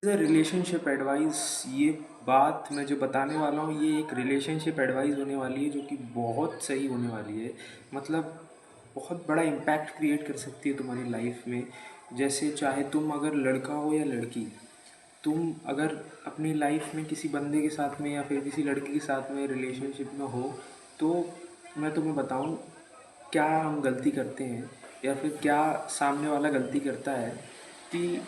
The relationship advice. ये बात मैं जो बताने वाला हूँ ये एक रिलेशनशिप एडवाइस होने वाली है जो कि बहुत सही होने वाली है। मतलब बहुत बड़ा इम्पैक्ट क्रिएट कर सकती है तुम्हारी लाइफ में। जैसे चाहे तुम अगर लड़का हो या लड़की, तुम अगर अपनी लाइफ में किसी बंदे के साथ में या फिर किसी लड़की के साथ में रिलेशनशिप में हो, तो मैं तुम्हें बताऊं क्या हम गलती करते हैं या फिर क्या सामने वाला गलती करता है। कि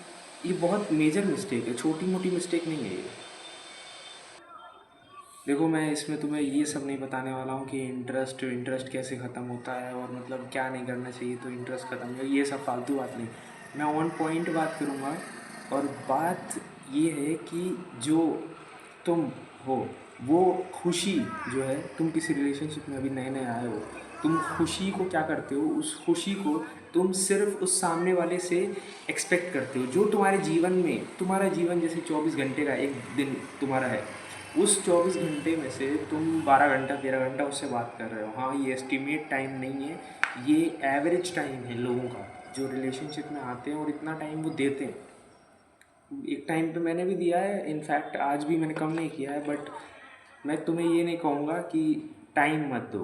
ये बहुत मेजर मिस्टेक है, छोटी मोटी मिस्टेक नहीं है ये। देखो, मैं इसमें तुम्हें ये सब नहीं बताने वाला हूँ कि इंटरेस्ट इंटरेस्ट कैसे ख़त्म होता है और मतलब क्या नहीं करना चाहिए तो इंटरेस्ट ख़त्म हो, ये सब फालतू बात नहीं। मैं ऑन पॉइंट बात करूँगा। और बात ये है कि जो तुम हो वो खुशी जो है, तुम किसी रिलेशनशिप में अभी नए नए आए हो, तुम खुशी को क्या करते हो, उस खुशी को तुम सिर्फ उस सामने वाले से एक्सपेक्ट करते हो। जो तुम्हारे जीवन में, तुम्हारा जीवन जैसे 24 घंटे का एक दिन तुम्हारा है, उस 24 घंटे में से तुम 12 घंटा 13 घंटा उससे बात कर रहे हो। हाँ, ये एस्टिमेट टाइम नहीं है, ये एवरेज टाइम है लोगों का जो रिलेशनशिप में आते हैं और इतना टाइम वो देते हैं। एक टाइम पे मैंने भी दिया है, इनफैक्ट आज भी मैंने कम नहीं किया है, बट मैं तुम्हें ये नहीं कहूँगा कि टाइम मत दो।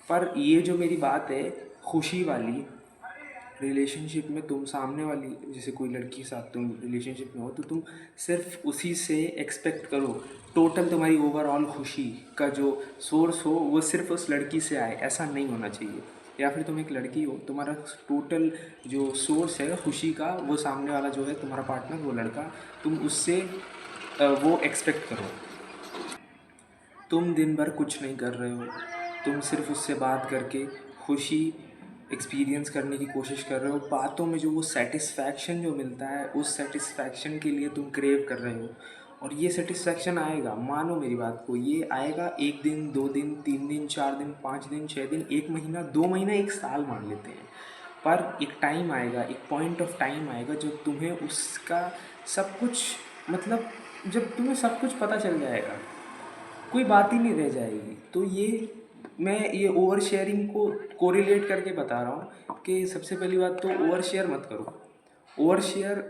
पर ये जो मेरी बात है खुशी वाली, रिलेशनशिप में तुम सामने वाली, जैसे कोई लड़की के साथ तुम रिलेशनशिप में हो तो तुम सिर्फ उसी से एक्सपेक्ट करो। टोटल तुम्हारी ओवरऑल खुशी का जो सोर्स हो वो सिर्फ उस लड़की से आए, ऐसा नहीं होना चाहिए। या फिर तुम एक लड़की हो, तुम्हारा टोटल जो सोर्स है खुशी का वो सामने वाला जो है तुम्हारा पार्टनर, वो लड़का, तुम उससे वो एक्सपेक्ट करो। तुम दिन भर कुछ नहीं कर रहे हो, तुम सिर्फ उससे बात करके खुशी एक्सपीरियंस करने की कोशिश कर रहे हो। बातों में जो वो सेटिस्फैक्शन जो मिलता है, उस सेटिस्फैक्शन के लिए तुम क्रेव कर रहे हो। और ये सेटिस्फैक्शन आएगा, मानो मेरी बात को, ये आएगा 1 दिन 2 दिन 3 दिन 4 दिन 5 दिन 6 दिन 1 महीना 2 महीना 1 साल मान लेते हैं। पर एक टाइम आएगा, एक पॉइंट ऑफ टाइम आएगा जब तुम्हें उसका सब कुछ, मतलब जब तुम्हें सब कुछ पता चल जाएगा, कोई बात ही नहीं रह जाएगी। तो ये मैं ये ओवर शेयरिंग को कोरिलेट करके बता रहा हूँ कि सबसे पहली बात तो ओवर शेयर मत करो। ओवर शेयर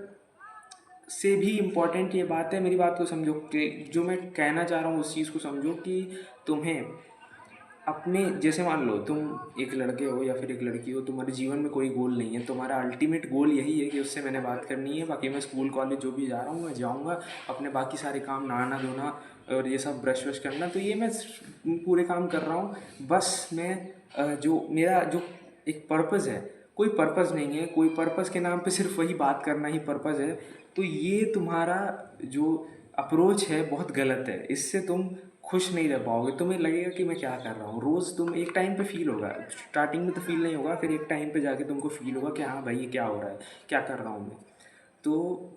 से भी इम्पॉर्टेंट ये बात है, मेरी बात को समझो कि जो मैं कहना चाह रहा हूँ उस चीज़ को समझो कि तुम्हें अपने, जैसे मान लो तुम एक लड़के हो या फिर एक लड़की हो, तुम्हारे जीवन में कोई गोल नहीं है, तुम्हारा अल्टीमेट गोल यही है कि उससे मैंने बात करनी है, बाकी मैं स्कूल कॉलेज जो भी जा रहा हूँ मैं जाऊँगा, अपने बाकी सारे काम नहाना धोना और ये सब ब्रश वश करना, तो ये मैं पूरे काम कर रहा हूँ। बस मैं जो मेरा जो एक पर्पज़ है, कोई पर्पज़ नहीं है, कोई पर्पज़ के नाम पे सिर्फ वही बात करना ही पर्पज़ है। तो ये तुम्हारा जो अप्रोच है बहुत गलत है, इससे तुम खुश नहीं रह पाओगे। तुम्हें लगेगा कि मैं क्या कर रहा हूँ रोज़, तुम एक टाइम पे फील होगा, स्टार्टिंग में तो फील नहीं होगा, फिर एक टाइम पे जाके तुमको फील होगा कि हाँ भाई ये क्या हो रहा है, क्या कर रहा हूँ मैं। तो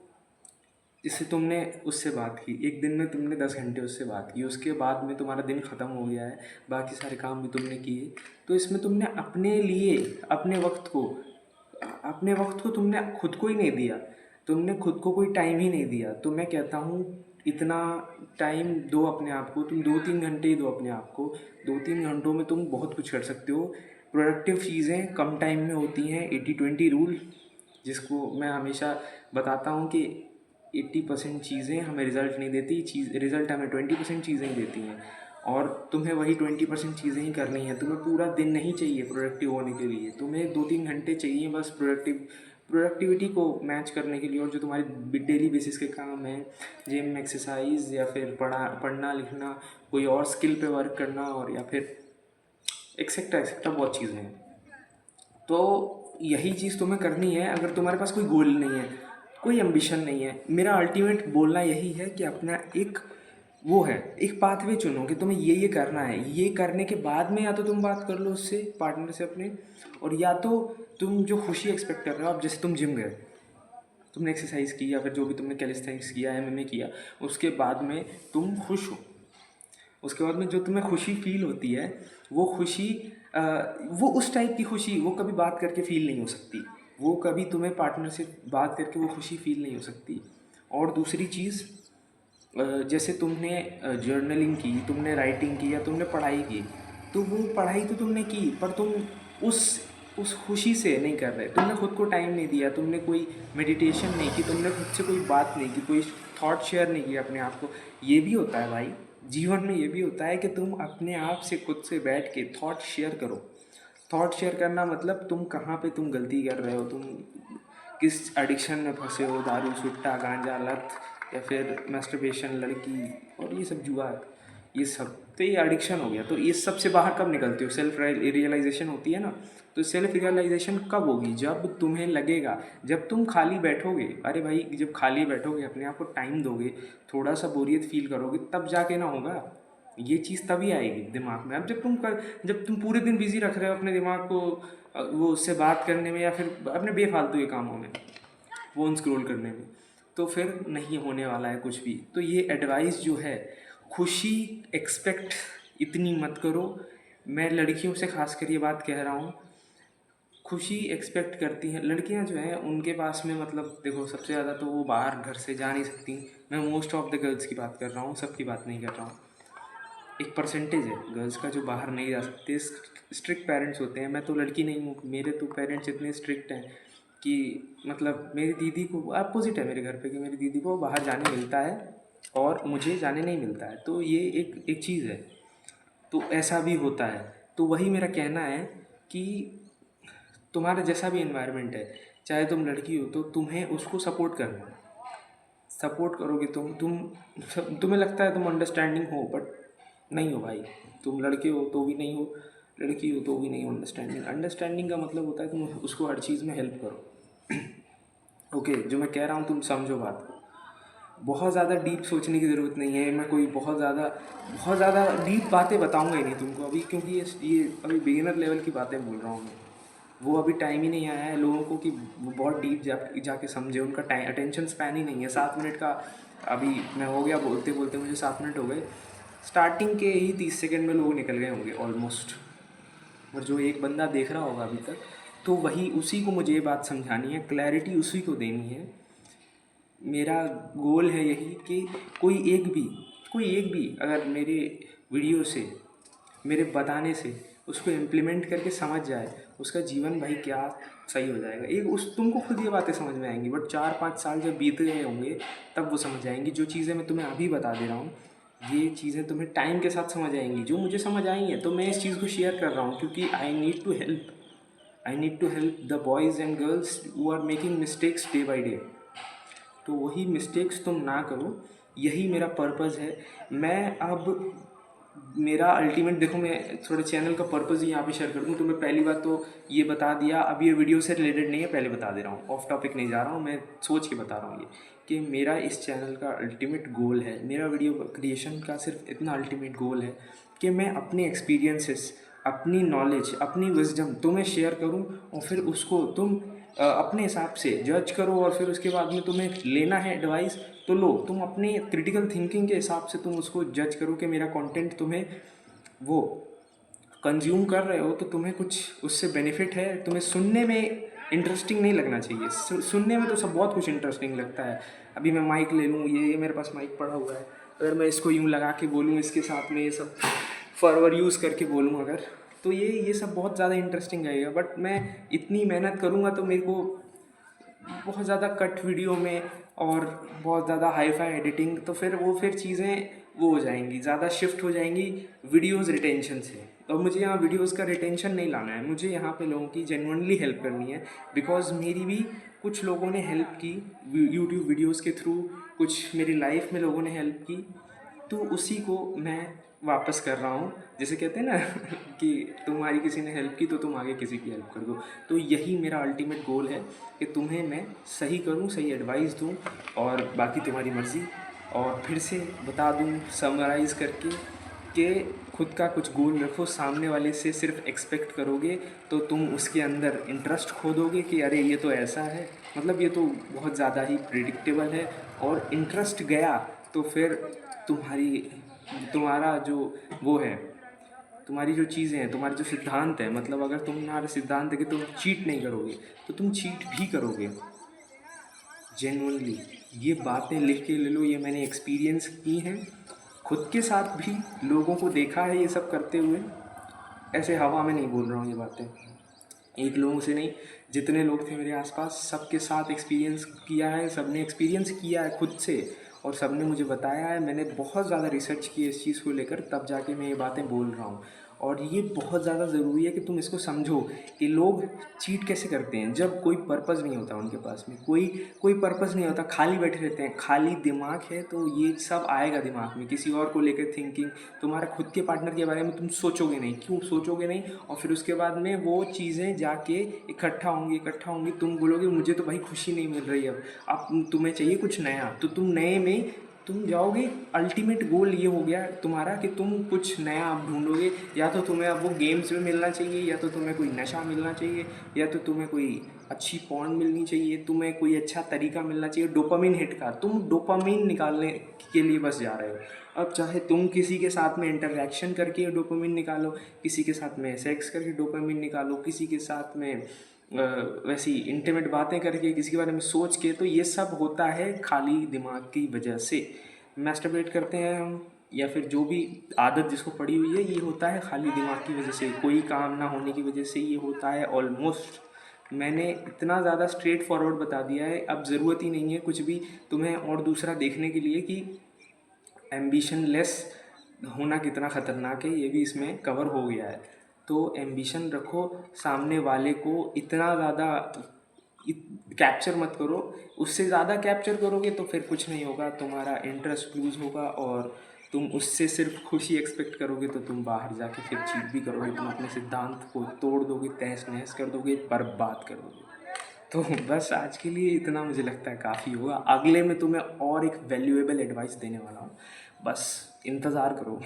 इससे तुमने उससे बात की, एक दिन में तुमने 10 घंटे उससे बात की, उसके बाद में तुम्हारा दिन ख़त्म हो गया है, बाकी सारे काम भी तुमने किए, तो इसमें तुमने अपने लिए अपने वक्त को तुमने खुद को ही नहीं दिया, तुमने खुद को कोई टाइम ही नहीं दिया। तो मैं कहता हूँ इतना टाइम दो अपने आप को, तुम 2-3 घंटे ही दो अपने आप को। 2-3 घंटों में तुम बहुत कुछ कर सकते हो। प्रोडक्टिव चीज़ें कम टाइम में होती हैं, 80-20 रूल, जिसको मैं हमेशा बताता हूँ कि 80% चीज़ें हमें रिज़ल्ट नहीं देती, रिज़ल्ट हमें 20% चीज़ें ही देती हैं। और तुम्हें वही 20% चीज़ें ही करनी है। तुम्हें पूरा दिन नहीं चाहिए प्रोडक्टिव होने के लिए, तुम्हें 2-3 घंटे चाहिए बस प्रोडक्टिविटी को मैच करने के लिए। और जो तुम्हारे डेली बेसिस के काम हैं, जिम, एक्सरसाइज या फिर पढ़ना लिखना, कोई और स्किल पे वर्क करना, और या फिर एक्सेट्रा एक्सेट्रा बहुत चीज़ें हैं। तो यही चीज़ तुम्हें करनी है। अगर तुम्हारे पास कोई गोल नहीं है, कोई एम्बिशन नहीं है, मेरा अल्टीमेट बोलना यही है कि अपना एक वो है, एक पाथवे चुनो कि तुम्हें ये करना है। ये करने के बाद में या तो तुम बात कर लो उससे, पार्टनर से अपने, और या तो तुम जो खुशी एक्सपेक्ट कर रहे हो, अब जैसे तुम जिम गए, तुमने एक्सरसाइज की या फिर जो भी तुमने कैलिस्थेनिक्स किया, एमएमए किया, उसके बाद में तुम खुश हो, उसके बाद में जो तुम्हें खुशी फील होती है, वो खुशी वो उस टाइप की खुशी वो कभी बात करके फील नहीं हो सकती। वो कभी तुम्हें पार्टनर से बात करके वो खुशी फील नहीं हो सकती। और दूसरी चीज़, जैसे तुमने जर्नलिंग की, तुमने राइटिंग की या तुमने पढ़ाई की, तो वो पढ़ाई तो तुमने की, पर तुम उस उस खुशी से नहीं कर रहे, तुमने खुद को टाइम नहीं दिया, तुमने कोई मेडिटेशन नहीं की, तुमने खुद से कोई बात नहीं की, कोई थॉट शेयर नहीं किया अपने आप को। ये भी होता है भाई, जीवन में ये भी होता है कि तुम अपने आप से खुद से बैठ के थॉट शेयर करो। थॉट शेयर करना मतलब तुम कहाँ पे तुम गलती कर रहे हो, तुम किस एडिक्शन में फंसे हो, दारू सुट्टा गांजा लत, या फिर मैस्टरबेशन लड़की और ये सब जुआ, ये सब तो ये एडिक्शन हो गया। तो इस सब से बाहर कब निकलते हो? सेल्फ रियलाइजेशन होती है ना। तो सेल्फ रियलाइजेशन कब होगी? जब तुम्हें लगेगा, जब तुम खाली बैठोगे, अरे भाई जब खाली बैठोगे, अपने आप को टाइम दोगे, थोड़ा सा बोरियत फील करोगे, तब जाके ना होगा ये चीज़, तभी आएगी दिमाग में। अब जब तुम पूरे दिन बिजी रख रहे हो अपने दिमाग को वो उससे बात करने में या फिर अपने बेफालतू के कामों में, फ़ोन स्क्रॉल करने में, तो फिर नहीं होने वाला है कुछ भी। तो ये एडवाइस जो है, खुशी एक्सपेक्ट इतनी मत करो। मैं लड़कियों से खासकर ये बात कह रहा हूँ, खुशी एक्सपेक्ट करती हैं लड़कियां जो हैं, उनके पास में मतलब देखो सबसे ज़्यादा तो वो बाहर घर से जा नहीं सकती। मैं मोस्ट ऑफ द गर्ल्स की बात कर रहा हूँ, सबकी बात नहीं कर रहा हूँ। एक परसेंटेज है गर्ल्स का जो बाहर नहीं जा सकते, स्ट्रिक्ट पेरेंट्स होते हैं। मैं तो लड़की नहीं हूँ, मेरे तो पेरेंट्स इतने स्ट्रिक्ट हैं कि मतलब मेरी दीदी को अपोजिट है मेरे घर पे, कि मेरी दीदी को बाहर जाने मिलता है और मुझे जाने नहीं मिलता है। तो ये एक एक चीज़ है, तो ऐसा भी होता है। तो वही मेरा कहना है कि तुम्हारा जैसा भी एनवायरनमेंट है, चाहे तुम लड़की हो तो तुम्हें उसको सपोर्ट करना है। सपोर्ट करोगे तुम्हें लगता है तुम अंडरस्टैंडिंग हो, बट नहीं हो भाई। तुम लड़के हो तो भी नहीं हो, लड़की हो तो भी नहीं हो अंडरस्टैंडिंग। अंडरस्टैंडिंग का मतलब होता है तुम उसको हर चीज़ में हेल्प करो। ओके, जो मैं कह रहा हूँ तुम समझो बात को। बहुत ज़्यादा डीप सोचने की ज़रूरत नहीं है। मैं कोई बहुत ज़्यादा डीप बातें बताऊँगा ही नहीं तुमको अभी, क्योंकि ये अभी बिगिनर लेवल की बातें बोल रहा हूँ मैं। वो अभी टाइम ही नहीं आया है लोगों को कि वो बहुत डीप जाके समझे। उनका टाइम अटेंशन स्पैन ही नहीं है। 7 मिनट का अभी मैं हो गया बोलते बोलते, मुझे 7 मिनट हो गए। स्टार्टिंग के ही 30 सेकंड में लोग निकल गए होंगे ऑलमोस्ट। और जो एक बंदा देख रहा होगा अभी तक, तो वही उसी को मुझे ये बात समझानी है, क्लैरिटी उसी को देनी है। मेरा गोल है यही कि कोई एक भी अगर मेरे वीडियो से, मेरे बताने से उसको इम्प्लीमेंट करके समझ जाए, उसका जीवन भाई क्या सही हो जाएगा। एक उस तुमको खुद ये बातें समझ में आएंगी, बट 4-5 साल जब बीत गए होंगे तब वो समझ आएंगी। जो चीज़ें मैं तुम्हें अभी बता दे रहा हूँ, ये चीज़ें तुम्हें टाइम के साथ समझ आएंगी। जो मुझे समझ आई हैं तो मैं इस चीज़ को शेयर कर रहा हूँ, क्योंकि I need to help the boys and girls who are making mistakes day by day. तो वही मिस्टेक्स तुम ना करो, यही मेरा पर्पज़ है। मैं अब मेरा अल्टीमेट देखो, मैं थोड़े चैनल का पर्पज़ ही यहाँ पे शेयर कर दूँ तो मैं पहली बात तो ये बता दिया। अब ये वीडियो से रिलेटेड नहीं है, पहले बता दे रहा हूँ, ऑफ टॉपिक नहीं जा रहा हूँ, मैं सोच के बता रहा हूँ ये कि मेरा इस चैनल का अल्टीमेट गोल है, मेरा वीडियो क्रिएशन का सिर्फ इतना अल्टीमेट गोल है कि मैं अपने एक्सपीरियंसेस, अपनी नॉलेज, अपनी विजडम तुम्हें शेयर करूँ, और फिर उसको तुम अपने हिसाब से जज करो। और फिर उसके बाद में तुम्हें लेना है एडवाइस तो लो, तुम अपने क्रिटिकल थिंकिंग के हिसाब से तुम उसको जज करो कि मेरा कंटेंट तुम्हें वो कंज्यूम कर रहे हो तो तुम्हें कुछ उससे बेनिफिट है। तुम्हें सुनने में इंटरेस्टिंग नहीं लगना चाहिए। सुनने में तो सब बहुत कुछ इंटरेस्टिंग लगता है। अभी मैं माइक ले लूँ, ये मेरे पास माइक पड़ा हुआ है, अगर मैं इसको यूँ लगा के बोलूँ, इसके साथ में ये सब फॉरवर्ड यूज़ करके बोलूँ अगर, तो ये सब बहुत ज़्यादा इंटरेस्टिंग लगेगा। बट मैं इतनी मेहनत करूँगा तो मेरे को बहुत ज़्यादा कट वीडियो में और बहुत ज़्यादा हाई फाई एडिटिंग, तो फिर चीज़ें वो हो जाएंगी, ज़्यादा शिफ्ट हो जाएंगी वीडियोज़ रिटेंशन से। और मुझे यहाँ वीडियोज़ का रिटेंशन नहीं लाना है, मुझे यहाँ पे लोगों की जेन्युइनली हेल्प करनी है। बिकॉज़ मेरी भी कुछ लोगों ने हेल्प की यूट्यूब वीडियोज़ के थ्रू, कुछ मेरी लाइफ में लोगों ने हेल्प की, तो उसी को मैं वापस कर रहा हूँ। जैसे कहते हैं ना कि तुम्हारी किसी ने हेल्प की तो तुम आगे किसी की हेल्प कर दो। तो यही मेरा अल्टीमेट गोल है कि तुम्हें मैं सही करूँ, सही एडवाइस दूँ, और बाकी तुम्हारी मर्ज़ी। और फिर से बता दूँ समराइज़ करके कि खुद का कुछ गोल रखो, सामने वाले से सिर्फ एक्सपेक्ट करोगे तो तुम उसके अंदर इंटरेस्ट खो दोगे कि अरे ये तो ऐसा है, मतलब ये तो बहुत ज़्यादा ही प्रिडिक्टेबल है। और इंटरेस्ट गया तो फिर तुम्हारा जो वो है, तुम्हारी जो चीज़ें हैं, तुम्हारे जो सिद्धांत है, मतलब अगर तुम्हारा सिद्धांत है कि तुम चीट नहीं करोगे तो तुम चीट भी करोगे जेन्युइनली। ये बातें लिख के ले लो, ये मैंने एक्सपीरियंस की हैं खुद के साथ भी, लोगों को देखा है ये सब करते हुए। ऐसे हवा में नहीं बोल रहा हूँ ये बातें, एक लोगों से नहीं, जितने लोग थे मेरे आसपास सबके साथ एक्सपीरियंस किया है, सबने एक्सपीरियंस किया है खुद से और सबने मुझे बताया है। मैंने बहुत ज़्यादा रिसर्च की है इस चीज़ को लेकर, तब जाके मैं ये बातें बोल रहा हूँ। और ये बहुत ज़्यादा ज़रूरी है कि तुम इसको समझो कि लोग चीट कैसे करते हैं। जब कोई पर्पज़ नहीं होता उनके पास में, कोई कोई पर्पज़ नहीं होता, खाली बैठे रहते हैं, खाली दिमाग है, तो ये सब आएगा दिमाग में, किसी और को लेकर थिंकिंग। तुम्हारा खुद के पार्टनर के बारे में तुम सोचोगे नहीं, क्यों सोचोगे नहीं, और फिर उसके बाद में वो चीज़ें जाके इकट्ठा होंगी, तुम बोलोगे मुझे तो भाई खुशी नहीं मिल रही अब तुम्हें चाहिए कुछ नया, तो तुम नए में तुम जाओगे। अल्टीमेट गोल ये हो गया तुम्हारा कि तुम कुछ नया आप ढूंढोगे। या तो तुम्हें अब वो गेम्स में मिलना चाहिए, या तो तुम्हें कोई नशा मिलना चाहिए, या तो तुम्हें कोई अच्छी पॉर्न मिलनी चाहिए, तुम्हें कोई अच्छा तरीका मिलना चाहिए डोपामिन हिट का। तुम डोपामिन निकालने के लिए बस जा रहे हो। अब चाहे तुम किसी के साथ में इंटरेक्शन करके डोपामिन निकालो, किसी के साथ में सेक्स करके डोपामिन निकालो, किसी के साथ में वैसी इंटीमेट बातें करके, किसी के बारे में सोच के, तो ये सब होता है खाली दिमाग की वजह से। मैस्टरबेट करते हैं हम, या फिर जो भी आदत जिसको पड़ी हुई है, ये होता है खाली दिमाग की वजह से, कोई काम ना होने की वजह से ये होता है ऑलमोस्ट। मैंने इतना ज़्यादा स्ट्रेट फॉरवर्ड बता दिया है, अब ज़रूरत ही नहीं है कुछ भी तुम्हें और दूसरा देखने के लिए कि एम्बिशन लेस होना कितना ख़तरनाक है, ये भी इसमें कवर हो गया है। तो एम्बिशन रखो, सामने वाले को इतना ज़्यादा कैप्चर मत करो। उससे ज़्यादा कैप्चर करोगे तो फिर कुछ नहीं होगा, तुम्हारा इंटरेस्ट लूज़ होगा और तुम उससे सिर्फ खुशी एक्सपेक्ट करोगे, तो तुम बाहर जाके फिर चीट भी करोगे, तुम अपने सिद्धांत को तोड़ दोगे, तहस नहस कर दोगे, बर्बाद कर दोगे। तो बस आज के लिए इतना मुझे लगता है काफ़ी होगा। अगले में तुम्हें और एक वैल्यूएबल एडवाइस देने वाला हूँ, बस इंतज़ार करो।